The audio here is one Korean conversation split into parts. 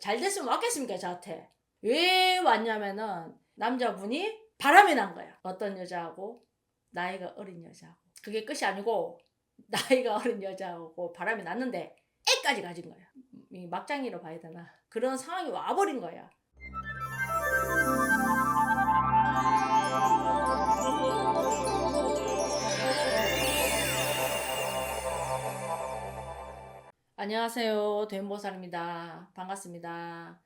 잘 됐으면 왔겠습니까 저한테. 왜 왔냐면은 남자분이 바람이 난 거야. 어떤 여자하고 나이가 어린 여자하고. 그게 끝이 아니고 나이가 어린 여자하고 바람이 났는데 애까지 가진 거야. 막장이라 봐야 되나. 그런 상황이 와버린 거야. 안녕하세요. 도연보살입니다. 반갑습니다.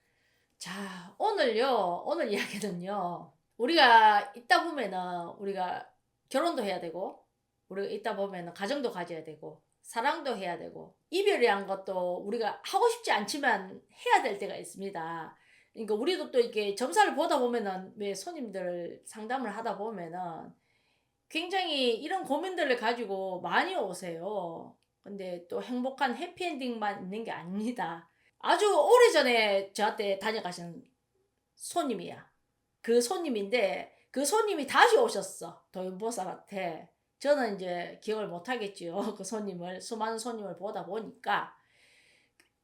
자, 오늘 이야기는요. 우리가 있다 보면은 우리가 결혼도 해야 되고, 우리가 있다 보면은 가정도 가져야 되고, 사랑도 해야 되고, 이별이란 것도 우리가 하고 싶지 않지만 해야 될 때가 있습니다. 그러니까 우리도 또 이렇게 점사를 보다 보면은 왜 손님들 상담을 하다 보면은 굉장히 이런 고민들을 가지고 많이 오세요. 근데 또 행복한 해피엔딩만 있는 게 아닙니다. 아주 오래전에 저한테 다녀가신 손님이야. 그 손님인데 그 손님이 다시 오셨어. 도연보살한테. 저는 이제 기억을 못 하겠지요. 그 손님을 수많은 손님을 보다 보니까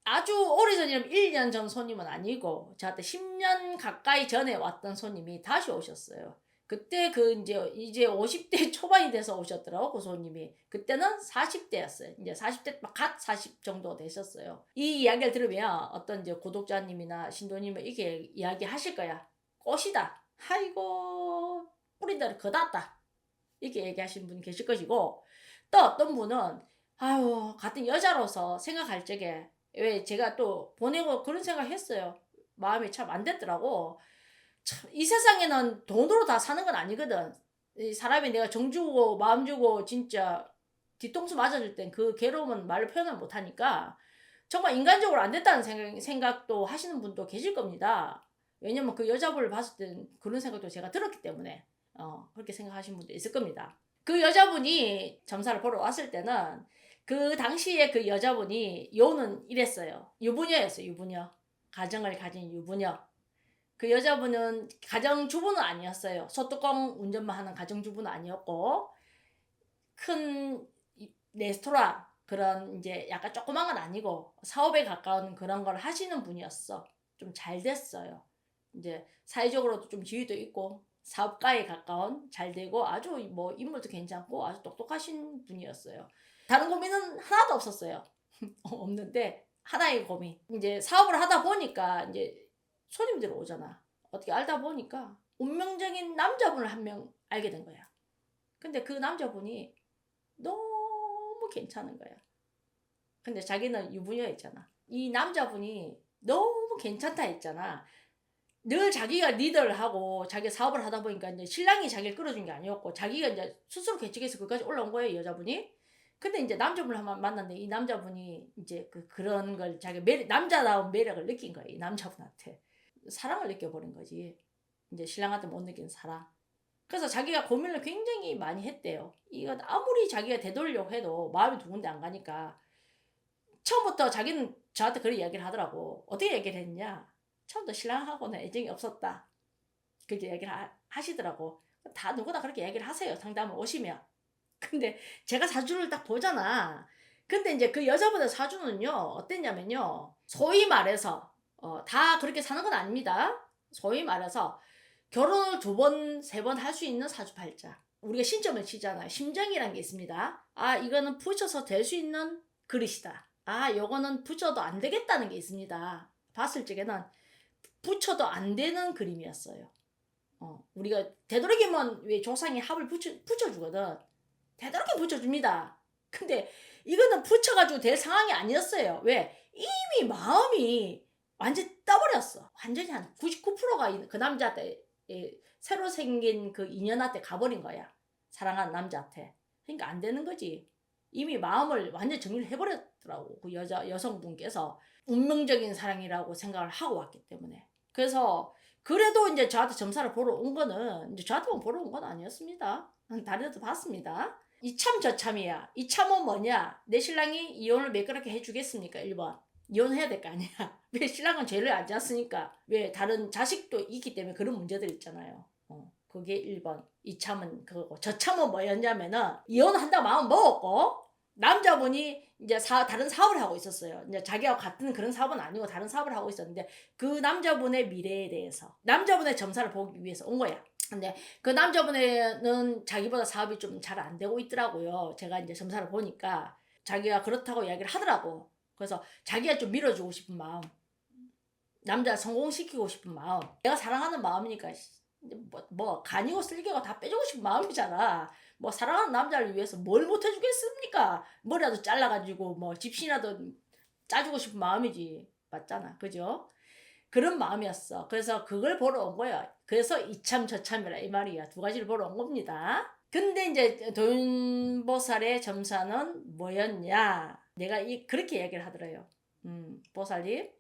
아주 오래전이라면 1년 전 손님은 아니고 저한테 10년 가까이 전에 왔던 손님이 다시 오셨어요. 그때 이제 50대 초반이 돼서 오셨더라고, 그 손님이. 그때는 40대였어요. 이제 40대 갓 40 정도 되셨어요. 이 이야기를 들으면 어떤 이제 구독자님이나 신도님은 이렇게 이야기 하실 거야. 꽃이다. 아이고, 뿌린대로 거닿다. 이렇게 얘기하시는 분이 계실 것이고, 또 어떤 분은 아유, 같은 여자로서 생각할 적에 왜 제가 또 보내고 그런 생각 했어요. 마음이 참 안 됐더라고. 참, 이 세상에는 돈으로 다 사는 건 아니거든. 이 사람이 내가 정 주고 마음 주고 진짜 뒤통수 맞아줄 땐 그 괴로움은 말로 표현을 못 하니까 정말 인간적으로 안 됐다는 생각도 하시는 분도 계실 겁니다. 왜냐면 그 여자분을 봤을 땐 그런 생각도 제가 들었기 때문에 그렇게 생각하시는 분도 있을 겁니다. 그 여자분이 점사를 보러 왔을 때는 그 당시에 그 여자분이 요는 이랬어요. 유부녀였어요. 유부녀. 가정을 가진 유부녀. 그 여자분은 가정주부는 아니었어요. 소뚜껑 운전만 하는 가정주부는 아니었고 큰 레스토랑 그런 이제 약간 조그만 건 아니고 사업에 가까운 그런 걸 하시는 분이었어. 좀 잘 됐어요. 이제 사회적으로도 좀 지위도 있고 사업가에 가까운 잘 되고 아주 뭐 인물도 괜찮고 아주 똑똑하신 분이었어요. 다른 고민은 하나도 없었어요. 없는데 하나의 고민. 이제 사업을 하다 보니까 이제 손님들이 오잖아. 어떻게 알다 보니까 운명적인 남자분을 한 명 알게 된 거야. 근데 그 남자분이 너무 괜찮은 거야. 근데 자기는 유부녀였잖아. 이 남자분이 너무 괜찮다 했잖아. 늘 자기가 리더를 하고 자기 사업을 하다 보니까 이제 신랑이 자기를 끌어준 게 아니었고 자기가 이제 스스로 개척해서 그까지 올라온 거예요, 여자분이. 근데 이제 남자분을 한번 만났는데 이 남자분이 이제 그런 걸 자기 남자다운 매력을 느낀 거예요, 이 남자분한테. 사랑을 느껴버린 거지. 이제 신랑한테 못 느낀 사랑. 그래서 자기가 고민을 굉장히 많이 했대요. 이거 아무리 자기가 되돌려고 해도 마음이 두군데 안 가니까 처음부터 자기는 저한테 그런 이야기를 하더라고. 어떻게 얘기를 했냐? 처음부터 신랑하고는 애정이 없었다. 그렇게 얘기를 하시더라고. 다 누구나 그렇게 얘기를 하세요. 상담을 오시면. 근데 제가 사주를 딱 보잖아. 근데 이제 그 여자분의 사주는요, 어땠냐면요. 소위 말해서, 다 그렇게 사는 건 아닙니다. 소위 말해서, 결혼을 2번, 3번 할 수 있는 사주팔자. 우리가 신점을 치잖아요. 심정이란 게 있습니다. 아, 이거는 붙여서 될 수 있는 그릇이다. 아, 요거는 붙여도 안 되겠다는 게 있습니다. 봤을 적에는 붙여도 안 되는 그림이었어요. 우리가 되도록이면 왜 조상이 합을 붙여주거든. 되도록이면 붙여줍니다. 근데 이거는 붙여가지고 될 상황이 아니었어요. 왜? 이미 마음이 완전 떠버렸어. 완전히 한 99%가 그 남자한테 새로 생긴 그 인연한테 가버린 거야. 사랑하는 남자한테. 그러니까 안 되는 거지. 이미 마음을 완전 정리를 해버렸더라고. 그 여성분께서 운명적인 사랑이라고 생각을 하고 왔기 때문에. 그래서 그래도 이제 저한테 점사를 보러 온 거는 이제 저한테만 보러 온 건 아니었습니다. 다른 데도 봤습니다. 이참 저참이야. 이참은 뭐냐? 내 신랑이 이혼을 매끄럽게 해주겠습니까? 1번. 이혼해야 될 거 아니야. 왜 신랑은 죄를 알지 않습니까? 왜 다른 자식도 있기 때문에 그런 문제들 있잖아요. 그게 1번. 이참은 그거고. 저참은 뭐였냐면은 이혼한다 마음 먹었고 남자분이 이제 다른 사업을 하고 있었어요. 이제 자기와 같은 그런 사업은 아니고 다른 사업을 하고 있었는데 그 남자분의 미래에 대해서 남자분의 점사를 보기 위해서 온 거야. 근데 그 남자분은 자기보다 사업이 좀 잘 안 되고 있더라고요. 제가 이제 점사를 보니까 자기가 그렇다고 이야기를 하더라고. 그래서 자기가 좀 밀어주고 싶은 마음, 남자 성공시키고 싶은 마음, 내가 사랑하는 마음이니까 뭐 간이고 쓸개고 다 빼주고 싶은 마음이잖아. 뭐 사랑하는 남자를 위해서 뭘 못해주겠습니까? 머리라도 잘라가지고 뭐 집신이라도 짜주고 싶은 마음이지. 맞잖아, 그죠? 그런 마음이었어. 그래서 그걸 보러 온 거야. 그래서 이참 저참이라 이 말이야. 두 가지를 보러 온 겁니다. 근데 이제 도윤보살의 점사는 뭐였냐? 내가 그렇게 얘기를 하더래요. 보살님,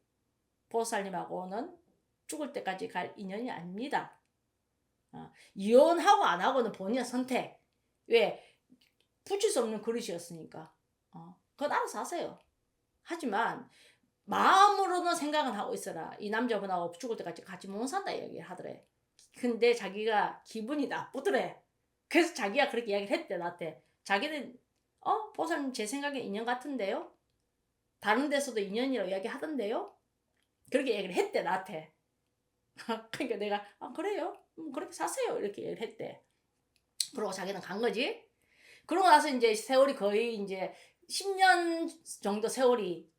보살님하고는 죽을 때까지 갈 인연이 아닙니다. 이혼하고 안 하고는 본인의 선택. 왜? 붙일 수 없는 그릇이었으니까. 그건 알아서 하세요. 하지만 마음으로는 생각은 하고 있어라. 이 남자분하고 죽을 때까지 같이 못 산다 얘기를 하더래. 근데 자기가 기분이 나쁘더래. 그래서 자기가 그렇게 이야기를 했대 나한테. 자기는 보살님 제 생각에 인연 같은데요? 다른 데서도 인연이라고 이야기하던데요? 그렇게 얘기를 했대 나한테. 그러니까 내가 그래요? 그렇게 사세요 이렇게 얘기를 했대. 그러고 자기는 간 거지. 그러고 나서 이제 세월이 거의 이제 10년 정도 세월이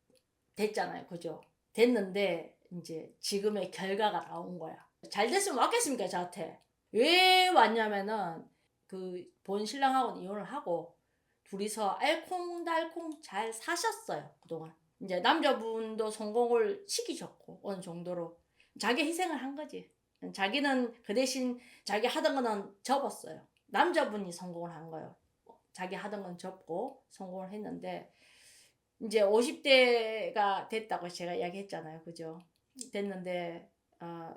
됐잖아요. 그죠? 됐는데 이제 지금의 결과가 나온 거야. 잘 됐으면 왔겠습니까 저한테. 왜 왔냐면은 그 본 신랑하고는 이혼을 하고 둘이서 알콩달콩 잘 사셨어요. 그동안. 이제 남자분도 성공을 시키셨고 어느 정도로 자기 희생을 한 거지. 자기는 그 대신 자기 하던 거는 접었어요. 남자분이 성공을 한 거예요. 자기 하던 건 접고 성공을 했는데 이제 50대가 됐다고 제가 이야기했잖아요. 그죠? 됐는데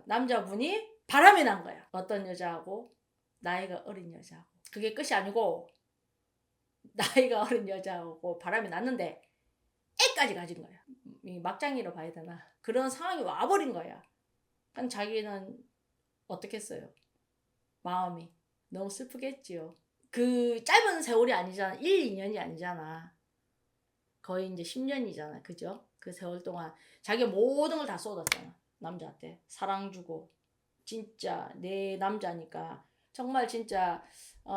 남자분이 바람이 난 거야. 어떤 여자하고 나이가 어린 여자하고. 그게 끝이 아니고 나이가 어린 여자하고 바람이 났는데 애까지 가진 거야. 막장이라고 봐야 되나. 그런 상황이 와버린 거야. 그럼 자기는 어떻게 했어요? 마음이 너무 슬프겠지요. 그 짧은 세월이 아니잖아. 1, 2년이 아니잖아. 거의 이제 10년이잖아. 그죠? 그 세월 동안 자기 모든 걸 다 쏟았잖아. 남자한테. 사랑 주고. 진짜 내 남자니까. 정말 진짜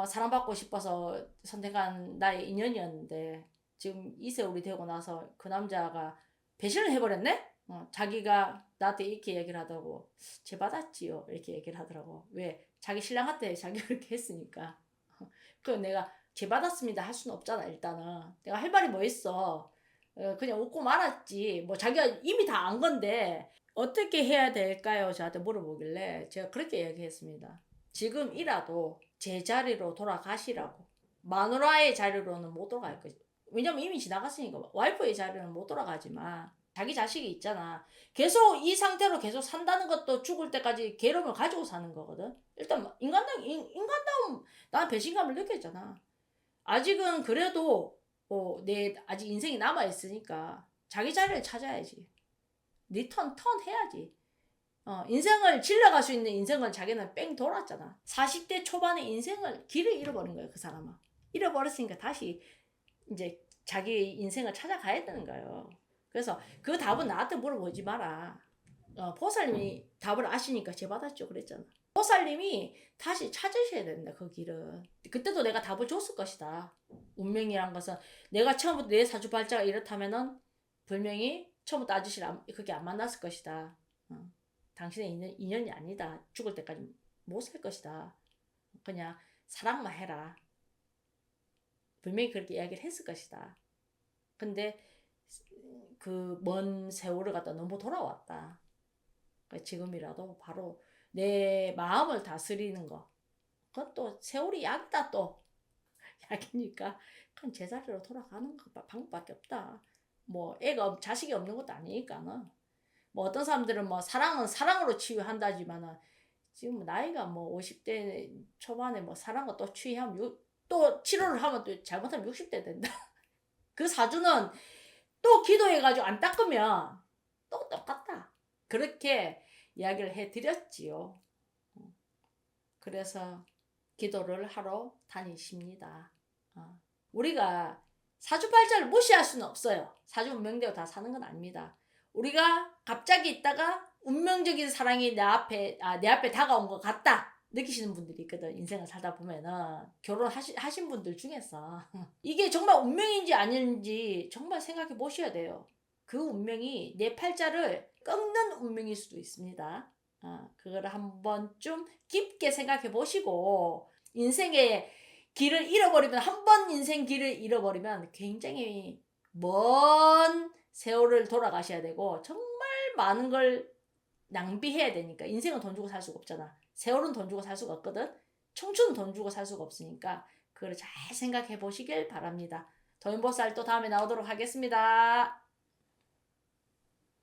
사랑받고 싶어서 선택한 나의 인연이었는데 지금 이 세월이 되고 나서 그 남자가 배신을 해버렸네? 자기가 나한테 이렇게 얘기를 하더라고. 죄 받았지요. 이렇게 얘기를 하더라고. 왜? 자기 신랑한테 자기가 그렇게 했으니까. 그 내가 죄 받았습니다 할 수는 없잖아. 일단은 내가 할 말이 뭐 있어. 그냥 웃고 말았지. 뭐 자기가 이미 다 안 건데 어떻게 해야 될까요? 저한테 물어보길래 제가 그렇게 얘기했습니다. 지금이라도 제 자리로 돌아가시라고. 마누라의 자리로는 못 돌아갈 거지. 왜냐면 이미 지나갔으니까. 와이프의 자리는 못 돌아가지만 자기 자식이 있잖아. 계속 이 상태로 계속 산다는 것도 죽을 때까지 괴로움을 가지고 사는 거거든. 일단 인간다움 난 배신감을 느꼈잖아. 아직은 그래도 내 아직 인생이 남아 있으니까 자기 자리를 찾아야지. 네 턴 해야지. 인생을 질러갈 수 있는 인생을 자기는 뺑 돌았잖아. 40대 초반에 인생을 길을 잃어버린 거예요, 그 사람은. 잃어버렸으니까 다시 이제 자기 인생을 찾아가야 되는 거예요. 그래서 그 답은 나한테 물어보지 마라. 보살님이 답을 아시니까 제 받았죠, 그랬잖아. 보살님이 다시 찾으셔야 된다, 그 길은. 그때도 내가 답을 줬을 것이다. 운명이란 것은 내가 처음부터 내 사주발자가 이렇다면은 분명히 처음부터 아저씨를 그렇게 안 만났을 것이다. 당신의 인연이 아니다. 죽을 때까지 못 살 것이다. 그냥 사랑만 해라. 분명히 그렇게 이야기를 했을 것이다. 근데 그 먼 세월을 갖다 너무 돌아왔다. 지금이라도 바로 내 마음을 다스리는 거. 그것도 세월이 약이다 또. 약이니까 그냥 제자리로 돌아가는 거 방법밖에 없다. 뭐 자식이 없는 것도 아니니까는. 뭐 어떤 사람들은 뭐 사랑은 사랑으로 치유한다지만은 지금 나이가 뭐 50대 초반에 뭐 사랑과 또 치유하면 또 치료를 하면 또 잘못하면 60대 된다. 그 사주는 또 기도해가지고 안 닦으면 또 똑같다. 그렇게 이야기를 해드렸지요. 그래서 기도를 하러 다니십니다. 우리가 사주팔자를 무시할 수는 없어요. 사주 운명대로 다 사는 건 아닙니다. 우리가 갑자기 있다가 운명적인 사랑이 내 앞에 다가온 것 같다 느끼시는 분들이 있거든. 인생을 살다 보면은 하신 분들 중에서 이게 정말 운명인지 아닌지 정말 생각해 보셔야 돼요. 그 운명이 내 팔자를 꺾는 운명일 수도 있습니다. 그거를 한번 좀 깊게 생각해 보시고 인생의 길을 잃어버리면 한 번 인생 길을 잃어버리면 굉장히 먼 세월을 돌아가셔야 되고 정말 많은 걸 낭비해야 되니까 인생은 돈 주고 살 수가 없잖아. 세월은 돈 주고 살 수가 없거든. 청춘은 돈 주고 살 수가 없으니까 그걸 잘 생각해 보시길 바랍니다. 도인보살 또 다음에 나오도록 하겠습니다.